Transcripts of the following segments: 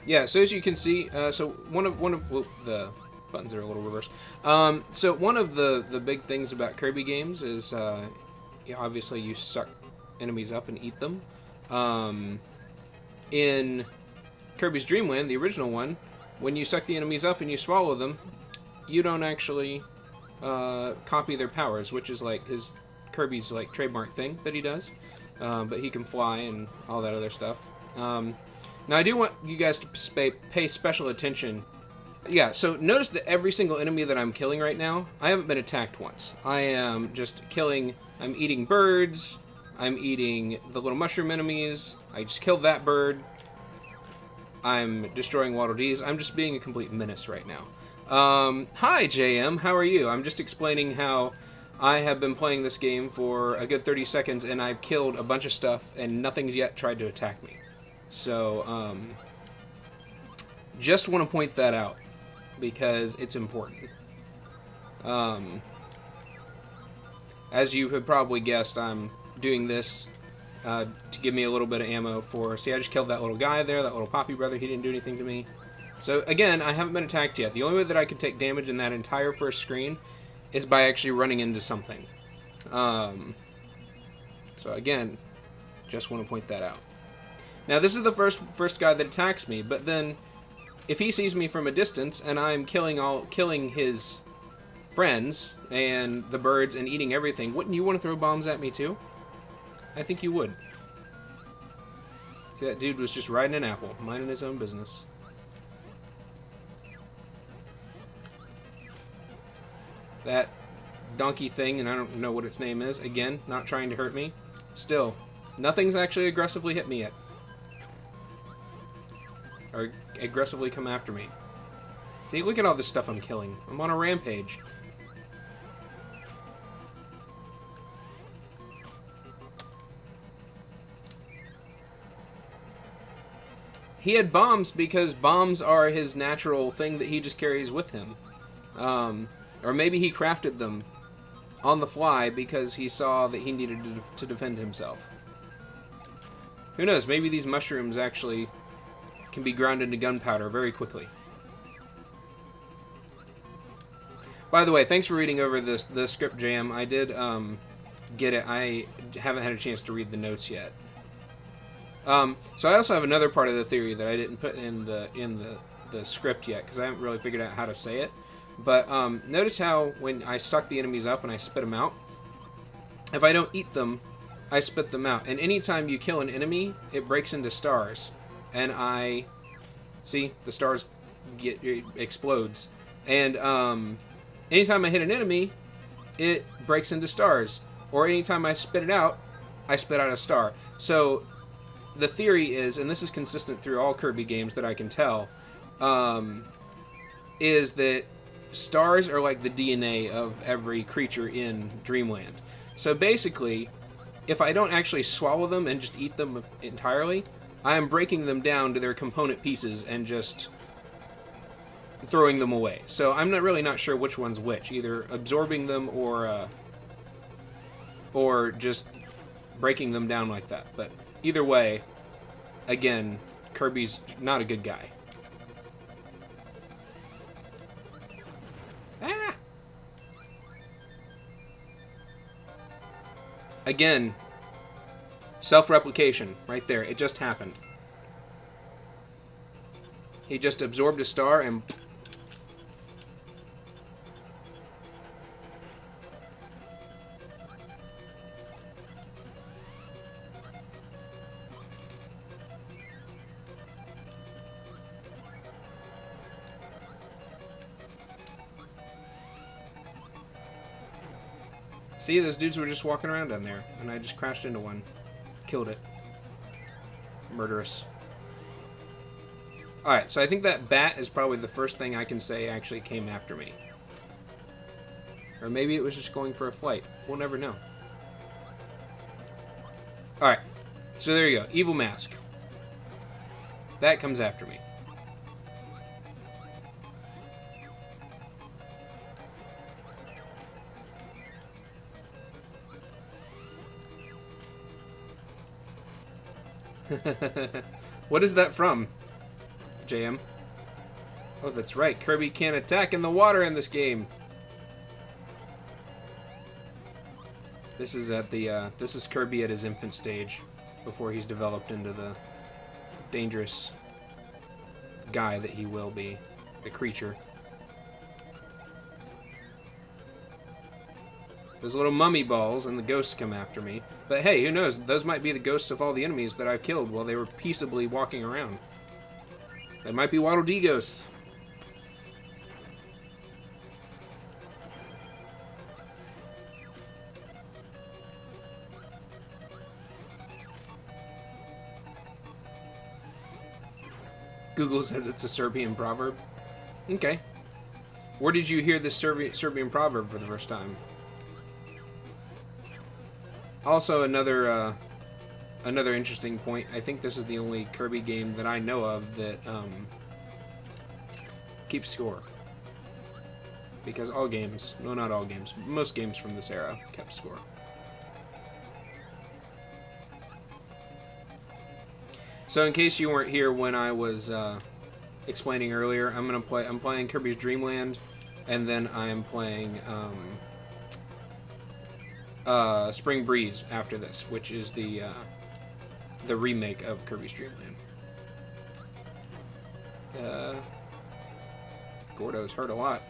Yeah, so as you can see, so one of well, the buttons are a little reversed. So one of the big things about Kirby games is obviously you suck enemies up and eat them. In Kirby's Dreamland, the original one, when you suck the enemies up and you swallow them, you don't actually copy their powers, which is like his Kirby's like trademark thing that he does. But he can fly and all that other stuff. Now I do want you guys to pay special attention. Yeah, so notice that every single enemy that I'm killing right now, I haven't been attacked once. I am just killing, I'm eating birds, I'm eating the little mushroom enemies, I just killed that bird, I'm destroying Waddle Dees, I'm just being a complete menace right now. Hi JM, how are you? I'm just explaining how I have been playing this game for a good 30 seconds and I've killed a bunch of stuff and nothing's yet tried to attack me. So, just want to point that out because it's important. As you have probably guessed, I'm doing this to give me a little bit of ammo for... See, I just killed that little guy there, that little Poppy brother. He didn't do anything to me. So, again, I haven't been attacked yet. The only way that I could take damage in that entire first screen is by actually running into something. So, again, just want to point that out. Now, this is the first guy that attacks me, but then if he sees me from a distance and I'm killing his friends and the birds and eating everything, wouldn't you want to throw bombs at me too? I think you would. See, that dude was just riding an apple, minding his own business. That donkey thing, and I don't know what its name is, again, not trying to hurt me. Still, nothing's actually aggressively hit me yet. Or aggressively come after me. See, look at all this stuff I'm killing. I'm on a rampage. He had bombs because bombs are his natural thing that he just carries with him. Or maybe he crafted them on the fly because he saw that he needed to defend himself. Who knows, maybe these mushrooms actually can be ground into gunpowder very quickly. By the way, thanks for reading over the script, JM. I did get it. I haven't had a chance to read the notes yet. So I also have another part of the theory that I didn't put in the script yet because I haven't really figured out how to say it. But notice how when I suck the enemies up and I spit them out, if I don't eat them, I spit them out. And anytime you kill an enemy, it breaks into stars. And I see the stars explodes, and anytime I hit an enemy, it breaks into stars. Or anytime I spit it out, I spit out a star. So the theory is, and this is consistent through all Kirby games that I can tell, is that stars are like the DNA of every creature in Dreamland. So basically, if I don't actually swallow them and just eat them entirely, I am breaking them down to their component pieces and just throwing them away. So I'm not sure which one's which, either absorbing them or just breaking them down like that. But either way, again, Kirby's not a good guy. Ah! Again, self-replication, right there. It just happened. He just absorbed a star and... See, those dudes were just walking around down there, and I just crashed into one. Killed it. Murderous. Alright, so I think that bat is probably the first thing I can say actually came after me. Or maybe it was just going for a flight. We'll never know. Alright, so there you go. Evil Mask. That comes after me. What is that from? JM. Oh, that's right. Kirby can't attack in the water in this game. This is this is Kirby at his infant stage, before he's developed into the dangerous guy that he will be, the creature. Those little mummy balls and the ghosts come after me. But hey, who knows? Those might be the ghosts of all the enemies that I've killed while they were peaceably walking around. They might be Waddle Dee ghosts. Google says it's a Serbian proverb. Okay. Where did you hear this Serbian proverb for the first time? Also, another interesting point. I think this is the only Kirby game that I know of that keeps score. Because all games, no, not all games, most games from this era kept score. So in case you weren't here when I was explaining earlier, I'm playing Kirby's Dreamland, and then I'm playing Spring Breeze after this, which is the remake of Kirby's Dreamland. Gordo's hurt a lot.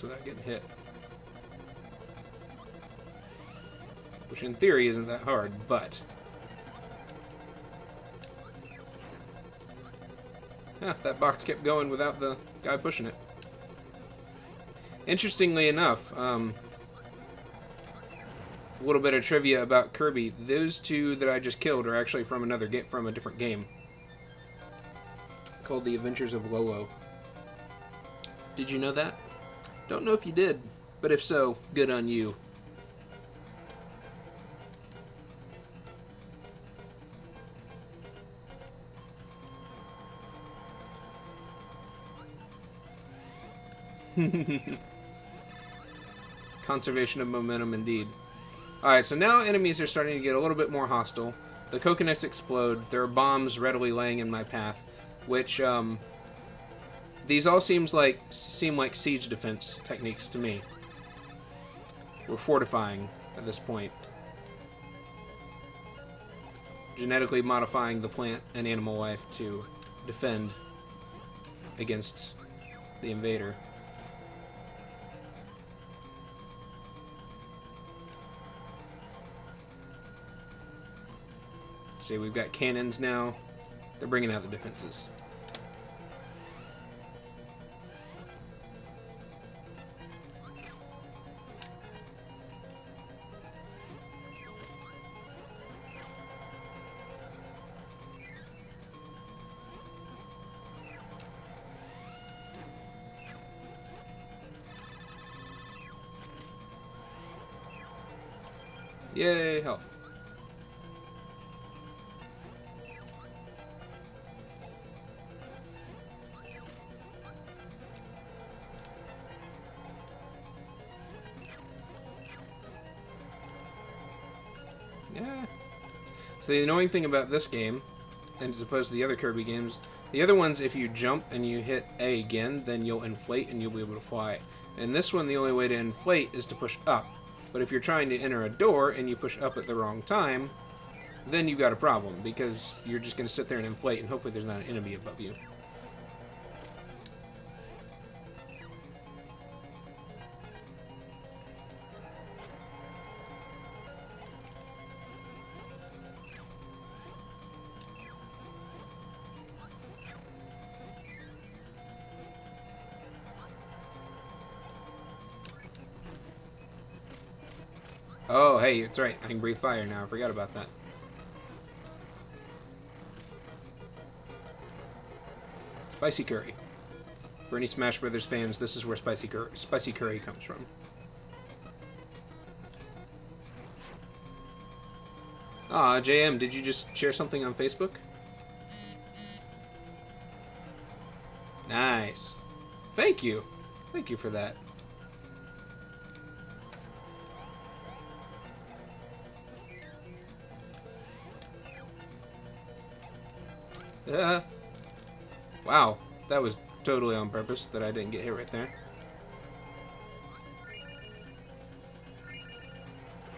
Without getting hit. Which in theory isn't that hard, but... that box kept going without the guy pushing it. Interestingly enough, a little bit of trivia about Kirby. Those two that I just killed are actually from another game, from a different game. Called The Adventures of Lolo. Did you know that? Don't know if you did, but if so, good on you. Conservation of momentum indeed. Alright, so now enemies are starting to get a little bit more hostile. The coconuts explode. There are bombs readily laying in my path, which, these all seem like siege defense techniques to me. We're fortifying at this point. Genetically modifying the plant and animal life to defend against the invader. See, we've got cannons now. They're bringing out the defenses. Yay, health. Yeah. So the annoying thing about this game, and as opposed to the other Kirby games, the other ones, if you jump and you hit A again, then you'll inflate and you'll be able to fly. In this one, the only way to inflate is to push up. But if you're trying to enter a door and you push up at the wrong time, then you've got a problem, because you're just going to sit there and inflate, and hopefully there's not an enemy above you. Oh, hey, it's right. I can breathe fire now. I forgot about that. Spicy curry. For any Smash Brothers fans, this is where spicy curry comes from. Ah, JM, did you just share something on Facebook? Nice. Thank you. Thank you for that. Wow, that was totally on purpose that I didn't get hit right there.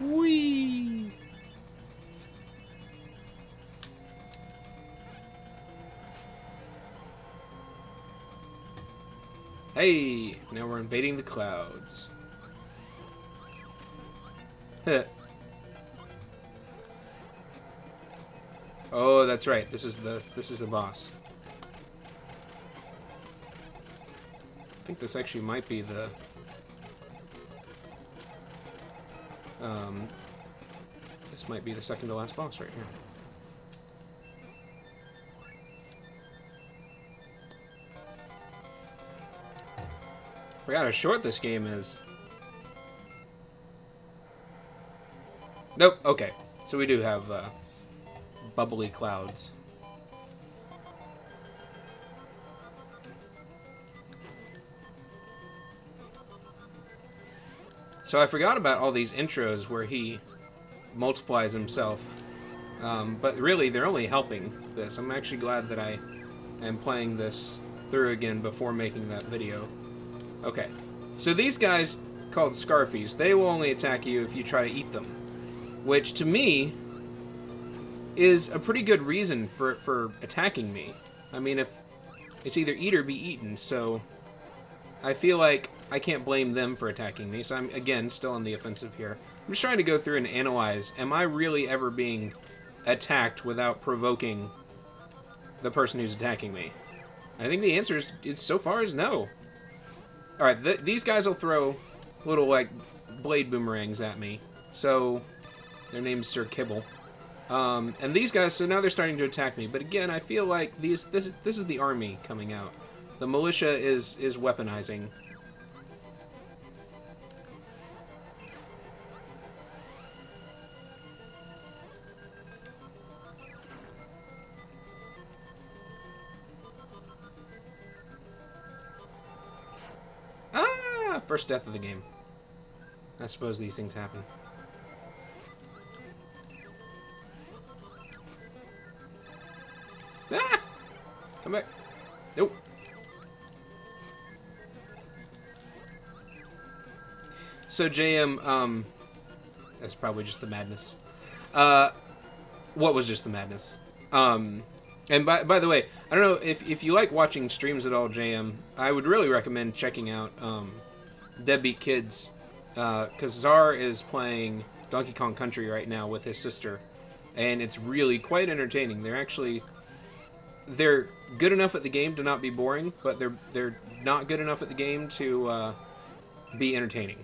Whee! Hey, now we're invading the clouds. Oh, that's right. This is the boss. I think this actually might be the this might be the second to last boss right here. Forgot how short this game is. Nope, okay. So we do have bubbly clouds. So I forgot about all these intros where he multiplies himself. But really, they're only helping this. I'm actually glad that I am playing this through again before making that video. Okay, so these guys, called Scarfies, they will only attack you if you try to eat them. Which, to me, is a pretty good reason for attacking me. I mean, if it's either eat or be eaten, so I feel like I can't blame them for attacking me, so I'm, again, still on the offensive here. I'm just trying to go through and analyze, am I really ever being attacked without provoking the person who's attacking me? I think the answer is so far is no. Alright, these guys will throw little, like, blade boomerangs at me. So, their name's Sir Kibble. And these guys, so now they're starting to attack me. But again, I feel like this is the army coming out. The militia is weaponizing. First death of the game. I suppose these things happen. Ah! Come back. Nope. So JM, that's probably just the madness. What was just the madness? And by the way, I don't know if you like watching streams at all, JM, I would really recommend checking out Deadbeat Kids, because Czar is playing Donkey Kong Country right now with his sister, and it's really quite entertaining. They're good enough at the game to not be boring, but they're not good enough at the game to be entertaining.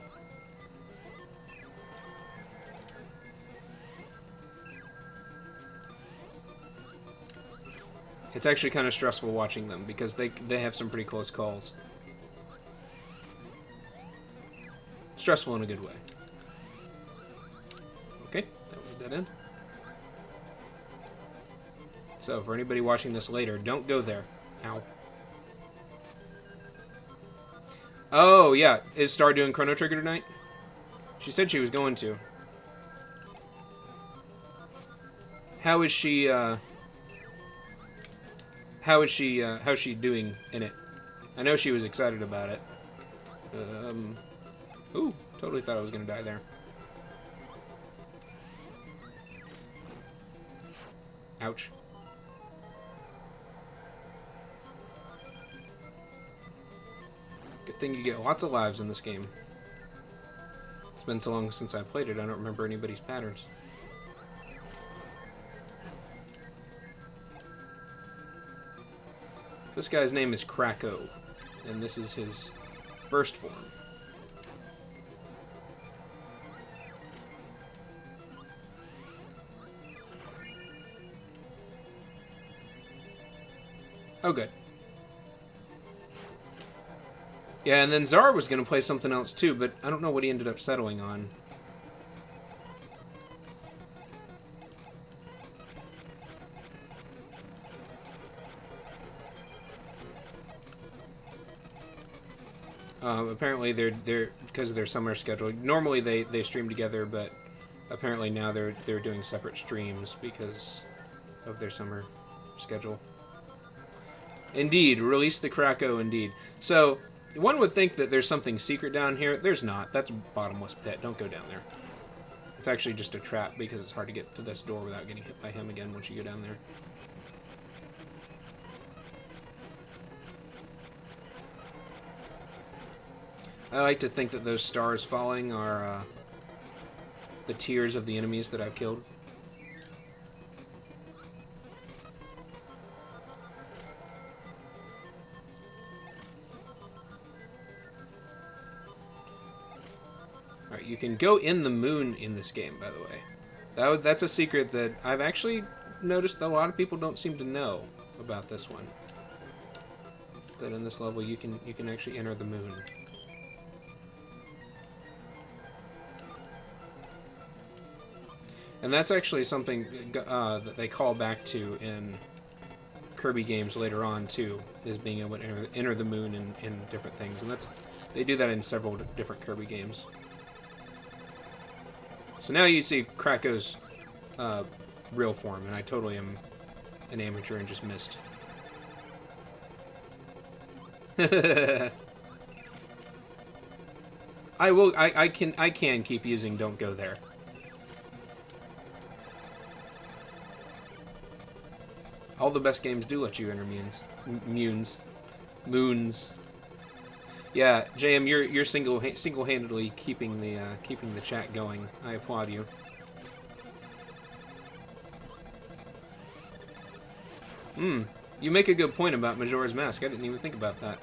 It's actually kind of stressful watching them because they have some pretty close calls. Stressful in a good way. Okay, that was a dead end. So, for anybody watching this later, don't go there. Ow. Oh, yeah. Is Star doing Chrono Trigger tonight? She said she was going to. How's she doing in it? I know she was excited about it. Ooh, totally thought I was gonna die there. Ouch. Good thing you get lots of lives in this game. It's been so long since I played it, I don't remember anybody's patterns. This guy's name is Krakow, and this is his first form. Oh, good. Yeah, and then Zara was going to play something else too, but I don't know what he ended up settling on. Apparently they're because of their summer schedule. Normally they stream together, but apparently now they're doing separate streams because of their summer schedule. Indeed, release the Krakow. Indeed. So one would think that there's something secret down here. There's not. That's a bottomless pit. Don't go down there. It's actually just a trap because it's hard to get to this door without getting hit by him again once you go down there. I like to think that those stars falling are the tears of the enemies that I've killed. Alright, you can go in the moon in this game, by the way. That's a secret that I've actually noticed that a lot of people don't seem to know about this one. That in this level you can actually enter the moon. And that's actually something that they call back to in Kirby games later on, too, is being able to enter the moon in different things. And they do that in several different Kirby games. So now you see Krakow's real form, and I totally am an amateur and just missed. I can keep using "Don't Go There." All the best games do let you enter moons. Yeah, JM, you're single-handedly keeping the chat going. I applaud you. You make a good point about Majora's Mask. I didn't even think about that.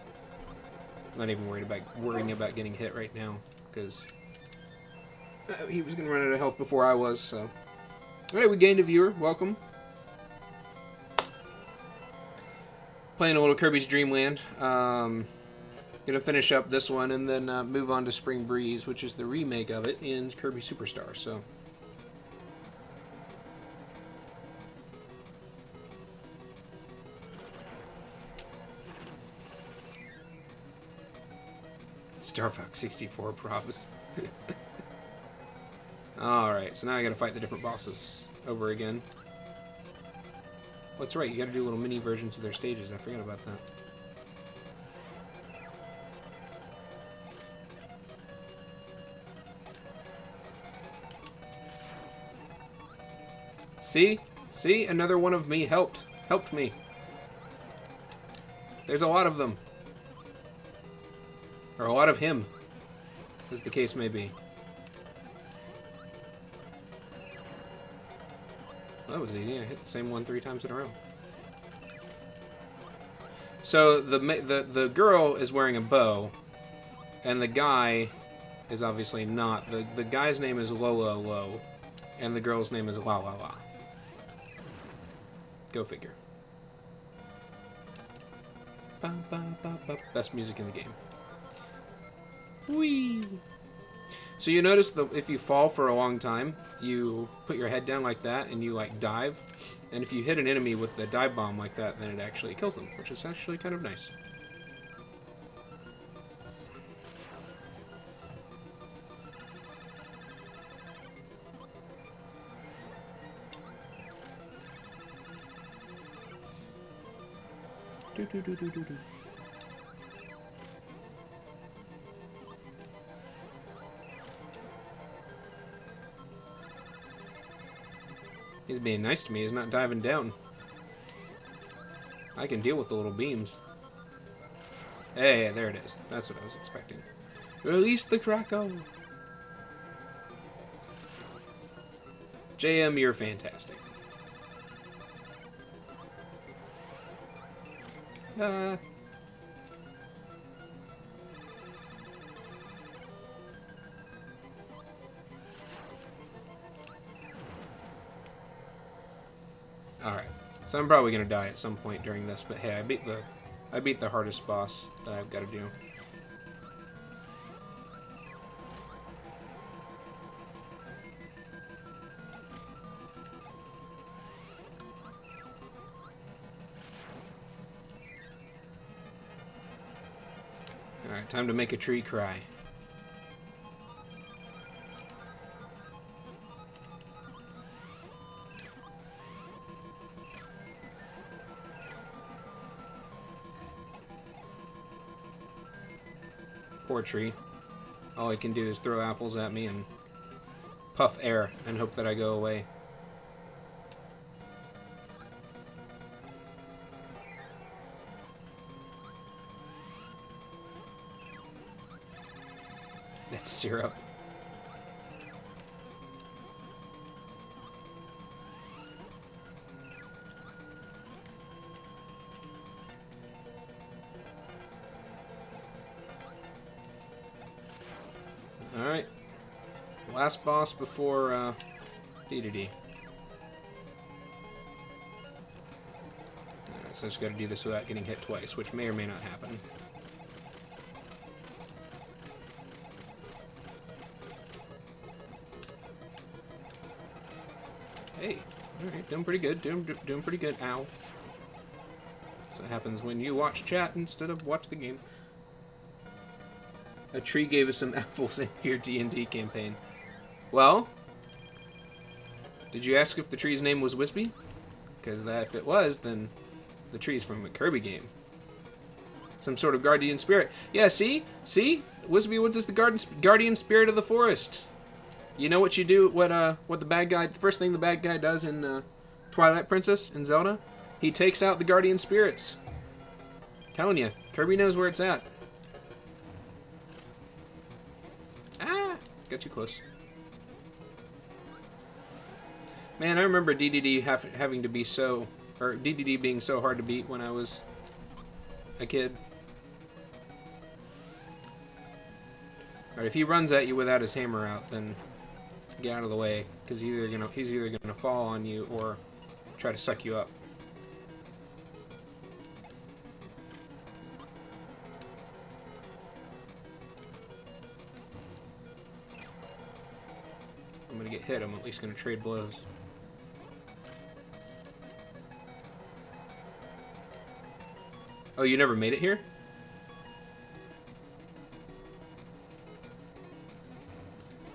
I'm not even worrying about getting hit right now because he was gonna run out of health before I was. So, alright, we gained a viewer. Welcome. Playing a little Kirby's Dreamland. Gonna finish up this one and then move on to Spring Breeze, which is the remake of it in Kirby Superstar. So, Star Fox 64 props. Alright, so now I gotta fight the different bosses over again. That's right, you gotta do little mini versions of their stages. I forgot about that. See? See? Another one of me helped me. There's a lot of them. Or a lot of him, as the case may be. That was easy. I hit the same one 3 times in a row. So the girl is wearing a bow, and the guy is obviously not. The guy's name is Lo, and the girl's name is La. Go figure. Best music in the game. Whee! So you notice that if you fall for a long time, you put your head down like that and you like dive. And if you hit an enemy with the dive bomb like that, then it actually kills them, which is actually kind of nice. He's being nice to me. He's not diving down. I can deal with the little beams. Hey, there it is. That's what I was expecting. Release the Krakow! JM, you're fantastic. Alright, so I'm probably gonna die at some point during this, but hey, I beat the hardest boss that I've got to do. Alright, time to make a tree cry. Poor tree. All I can do is throw apples at me and puff air and hope that I go away. That's syrup. Alright. Last boss before DDD. Alright, so I just gotta do this without getting hit twice, which may or may not happen. Hey, alright, doing pretty good, doing pretty good. Ow. So it happens when you watch chat instead of watch the game. A tree gave us some apples in your D&D campaign. Well, did you ask if the tree's name was Wispy? Because if it was, then the tree's from a Kirby game. Some sort of guardian spirit. Yeah, see? See? Wispy Woods is the guardian spirit of the forest. You know what you do, what the bad guy, the first thing the bad guy does in Twilight Princess in Zelda? He takes out the guardian spirits. I'm telling you, Kirby knows where it's at. Ah! Got too close. Man, I remember DDD having to be so, or DDD being so hard to beat when I was a kid. Alright, if he runs at you without his hammer out, then get out of the way, because he's either gonna fall on you or try to suck you up. I'm gonna get hit. I'm at least gonna trade blows. Oh, you never made it here?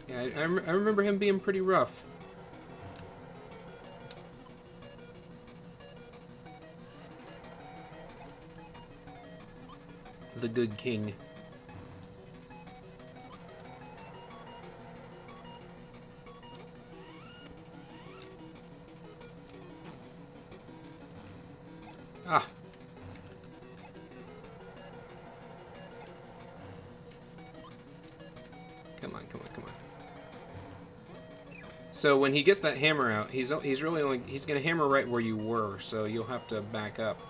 Yeah, I remember him being pretty rough. The good king. Ah. Come on, come on, come on. So when he gets that hammer out, he's gonna hammer right where you were, so you'll have to back up.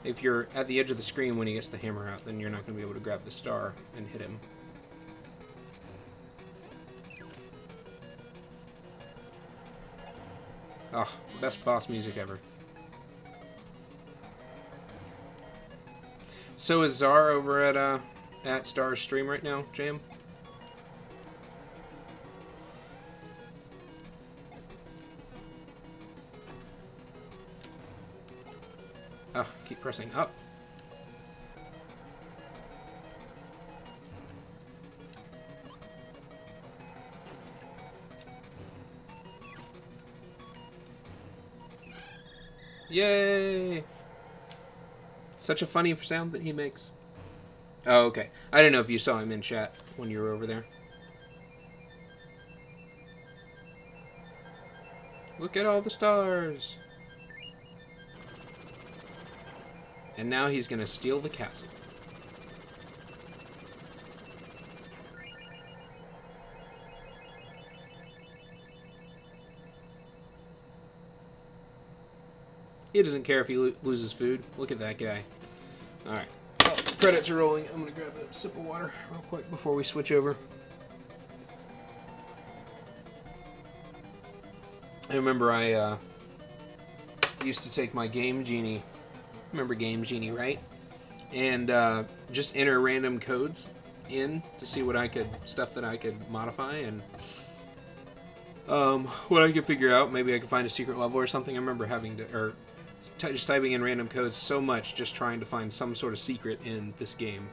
If you're at the edge of the screen when he gets the hammer out, then you're not gonna be able to grab the star and hit him. Oh, best boss music ever. So is Czar over at Star's stream right now, Jam? Oh, keep pressing up. Yay! Such a funny sound that he makes. Oh, okay. I don't know if you saw him in chat when you were over there. Look at all the stars! And now he's gonna steal the castle. He doesn't care if he loses food. Look at that guy. Alright. Well, credits are rolling. I'm gonna grab a sip of water real quick before we switch over. I remember I used to take my Game Genie. Remember Game Genie, right? And just enter random codes in to see what stuff that I could modify, and what I could figure out. Maybe I could find a secret level or something. I remember having to, just typing in random codes so much, just trying to find some sort of secret in this game.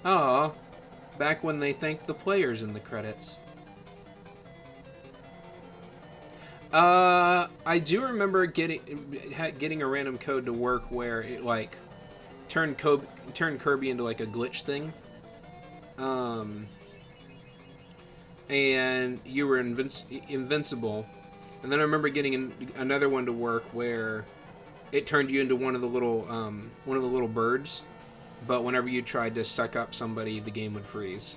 Aw, back when they thanked the players in the credits. I do remember getting a random code to work where it like turned Kirby into like a glitch thing. And you were invincible. And then I remember getting another one to work where it turned you into one of the little birds. But whenever you tried to suck up somebody, the game would freeze.